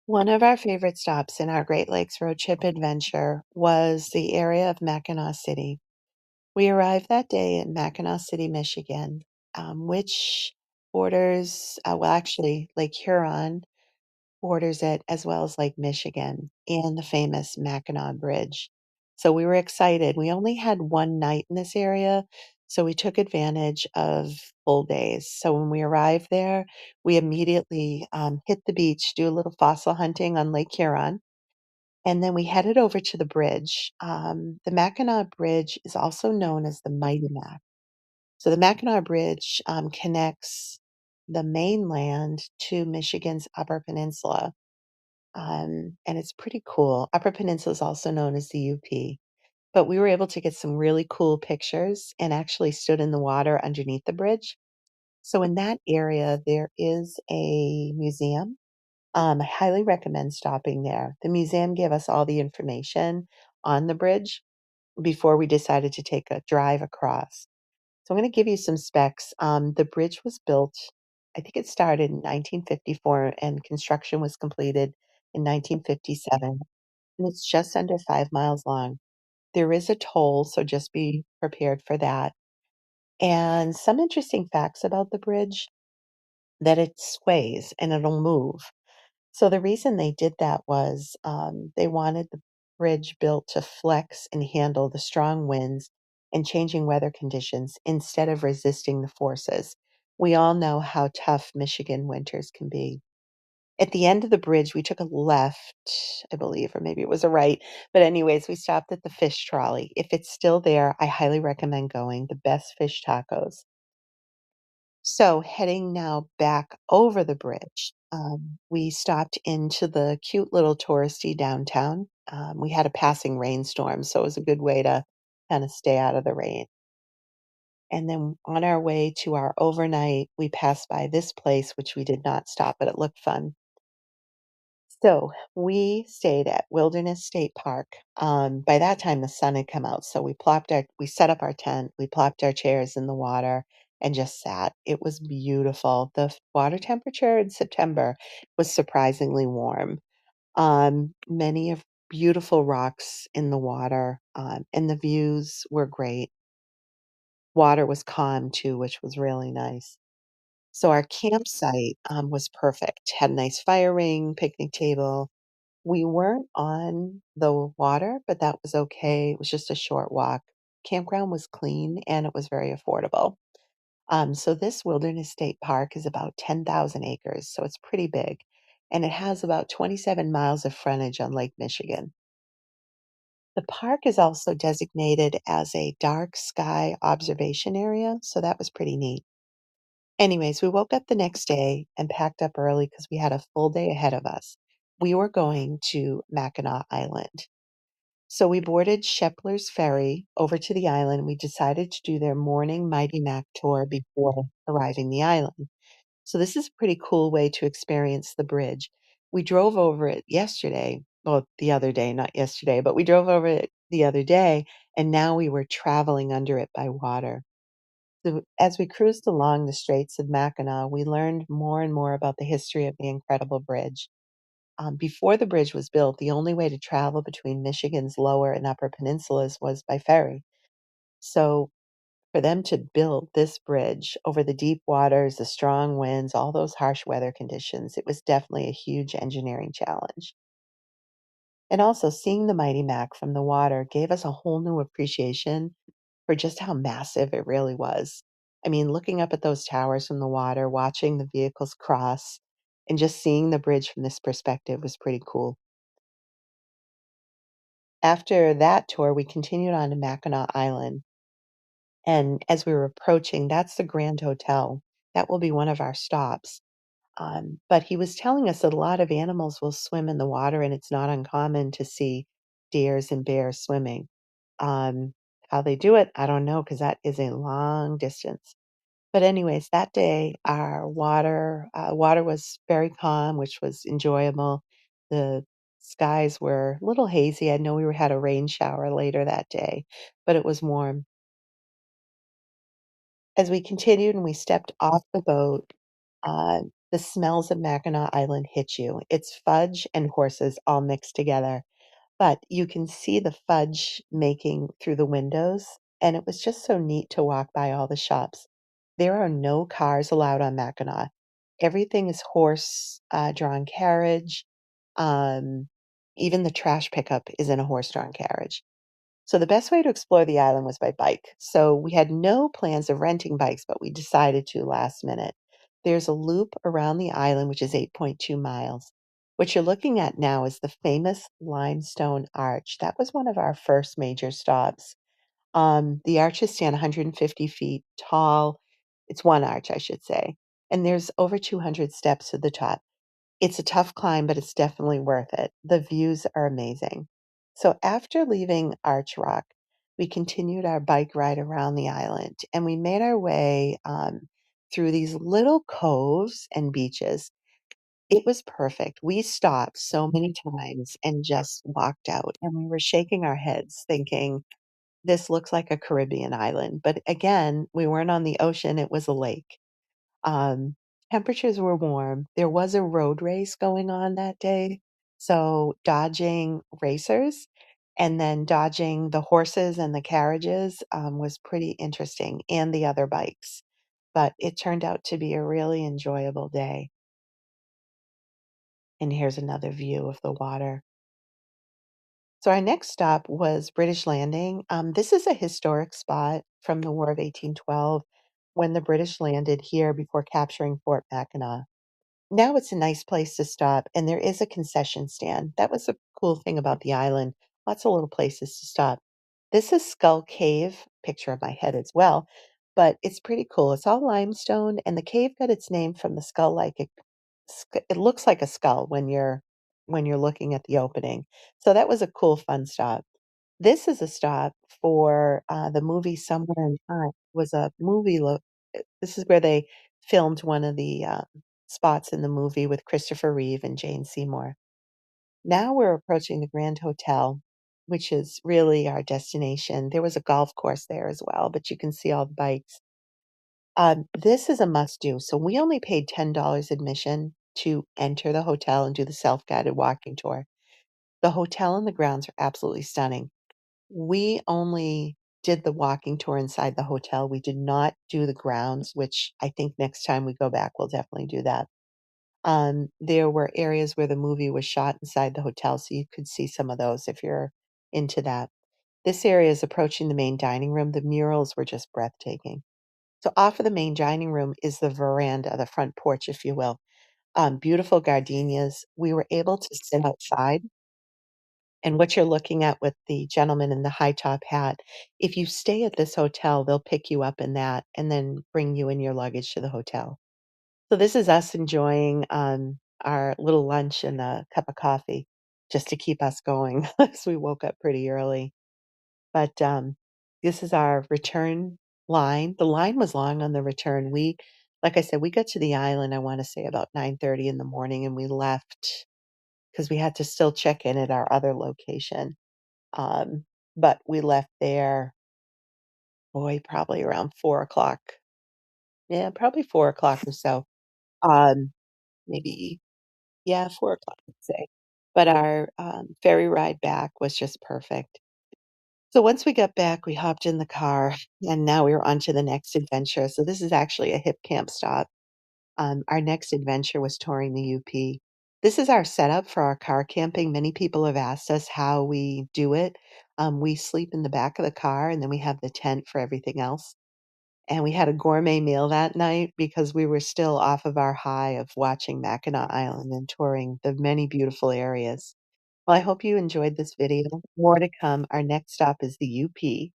One of our favorite stops in our Great Lakes road trip adventure was the area of Mackinaw City. We arrived that day in Mackinaw City, Michigan, which borders, well, actually, Lake Huron borders it as well as Lake Michigan and the famous Mackinac Bridge. So we were excited. We only had one night in this area, so we took advantage of full days. So when we arrived there, we immediately hit the beach, do a little fossil hunting on Lake Huron, and then we headed over to the bridge. The Mackinac Bridge is also known as the Mighty Mac. So the Mackinac Bridge connects the mainland to Michigan's Upper Peninsula, and it's pretty cool. Upper Peninsula is also known as the UP, but we were able to get some really cool pictures and actually stood in the water underneath the bridge. So in that area, there is a museum. I highly recommend stopping there. The museum gave us all the information on the bridge before we decided to take a drive across. So I'm going to give you some specs. The bridge was built, I think it started in 1954 and construction was completed in 1957. And it's just under 5 miles long. There is a toll, so just be prepared for that. And some interesting facts about the bridge that it sways and it'll move. So the reason they did that was they wanted the bridge built to flex and handle the strong winds and changing weather conditions instead of resisting the forces. We all know how tough Michigan winters can be. At the end of the bridge, we took a left, I believe, or maybe it was a right. But, anyways, we stopped at the fish trolley. If it's still there, I highly recommend going. The best fish tacos. So, heading now back over the bridge, we stopped into the cute little touristy downtown. We had a passing rainstorm, so it was a good way to kind of stay out of the rain. And then on our way to our overnight, we passed by this place, which we did not stop, but it looked fun. So we stayed at Wilderness State Park. By that time, the sun had come out, so we set up our tent, we plopped our chairs in the water, and just sat. It was beautiful. The water temperature in September was surprisingly warm. Many of beautiful rocks in the water, and the views were great. Water was calm too, which was really nice. So our campsite was perfect. Had a nice fire ring, picnic table. We weren't on the water, but that was okay. It was just a short walk. Campground was clean and it was very affordable. So this Wilderness State Park is about 10,000 acres, so it's pretty big. And it has about 27 miles of frontage on Lake Michigan. The park is also designated as a dark sky observation area, so that was pretty neat. Anyways, we woke up the next day and packed up early because we had a full day ahead of us. We were going to Mackinac Island. So we boarded Shepler's Ferry over to the island. We decided to do their morning Mighty Mac tour before arriving the island. So this is a pretty cool way to experience the bridge. We drove over it yesterday, well, the other day, not yesterday, but we drove over it the other day, and now we were traveling under it by water. So as we cruised along the Straits of Mackinac, we learned more and more about the history of the incredible bridge. Before the bridge was built, the only way to travel between Michigan's lower and upper peninsulas was by ferry. So for them to build this bridge over the deep waters, the strong winds, all those harsh weather conditions, it was definitely a huge engineering challenge. And also seeing the Mighty Mac from the water gave us a whole new appreciation for just how massive it really was. I mean, looking up at those towers from the water, watching the vehicles cross, and just seeing the bridge from this perspective was pretty cool. After that tour, we continued on to Mackinac Island. And as we were approaching, that's the Grand Hotel. That will be one of our stops. But he was telling us that a lot of animals will swim in the water, and it's not uncommon to see deers and bears swimming. How they do it, I don't know, because that is a long distance. But anyways, that day, our water was very calm, which was enjoyable. The skies were a little hazy. I know we had a rain shower later that day, but it was warm. As we continued and we stepped off the boat, The smells of Mackinac Island hit you. It's fudge and horses all mixed together, but you can see the fudge making through the windows, and it was just so neat to walk by all the shops. There are no cars allowed on Mackinac. Everything is horse drawn carriage. Um, Even the trash pickup is in a horse drawn carriage. So the best way to explore the island was by bike. So we had no plans of renting bikes, but we decided to last minute. There's a loop around the island, which is 8.2 miles. What you're looking at now is the famous limestone arch. That was one of our first major stops. The arches stand 150 feet tall. It's one arch, I should say. And there's over 200 steps to the top. It's a tough climb, but it's definitely worth it. The views are amazing. So after leaving Arch Rock, we continued our bike ride around the island and we made our way through these little coves and beaches. It was perfect. We stopped so many times and just walked out, and we were shaking our heads thinking, this looks like a Caribbean island. But again, we weren't on the ocean, it was a lake. Um, Temperatures were warm. There was a road race going on that day. So dodging racers and then dodging the horses and the carriages was pretty interesting, and the other bikes. But it turned out to be a really enjoyable day. And here's another view of the water. So our next stop was British Landing. This is a historic spot from the War of 1812 when the British landed here before capturing Fort Mackinac. Now it's a nice place to stop, and there is a concession stand. That was a cool thing about the island. Lots of little places to stop. This is Skull Cave, picture of my head as well, but it's pretty cool. It's all limestone, and the cave got its name from the skull-like. It looks like a skull when you're looking at the opening. So that was a cool, fun stop. This is a stop for the movie Somewhere in Time. It was a movie. This is where they filmed one of the spots in the movie with Christopher Reeve and Jane Seymour. Now we're approaching the Grand Hotel, which is really our destination. There was a golf course there as well, but you can see all the bikes. This is a must do. So we only paid $10 admission to enter the hotel and do the self guided walking tour. The hotel and the grounds are absolutely stunning. We only did the walking tour inside the hotel. We did not do the grounds, which I think next time we go back, we'll definitely do that. There were areas where the movie was shot inside the hotel, so you could see some of those if you're into that. This area is approaching the main dining room. The murals were just breathtaking. So off of the main dining room is the veranda, the front porch, if you will. Beautiful gardenias. We were able to sit outside. And what you're looking at with the gentleman in the high top hat, if you stay at this hotel, they'll pick you up in that and then bring you and your luggage to the hotel. So this is us enjoying our little lunch and a cup of coffee just to keep us going as we woke up pretty early. But this is our return line. The line was long on the return. Like I said, we got to the island, I want to say about 9:30 in the morning, and we left because we had to still check in at our other location. Um, but we left there, boy, probably around 4 o'clock. Yeah, probably 4 o'clock or so. Um, Maybe, yeah, 4 o'clock, I'd say. But our ferry ride back was just perfect. So once we got back, we hopped in the car, and now we were on to the next adventure. So this is actually a hip camp stop. Our next adventure was touring the UP. This is our setup for our car camping. Many people have asked us how we do it. We sleep in the back of the car, and then we have the tent for everything else. And we had a gourmet meal that night because we were still off of our high of watching Mackinac Island and touring the many beautiful areas. Well, I hope you enjoyed this video. More to come. Our next stop is the UP.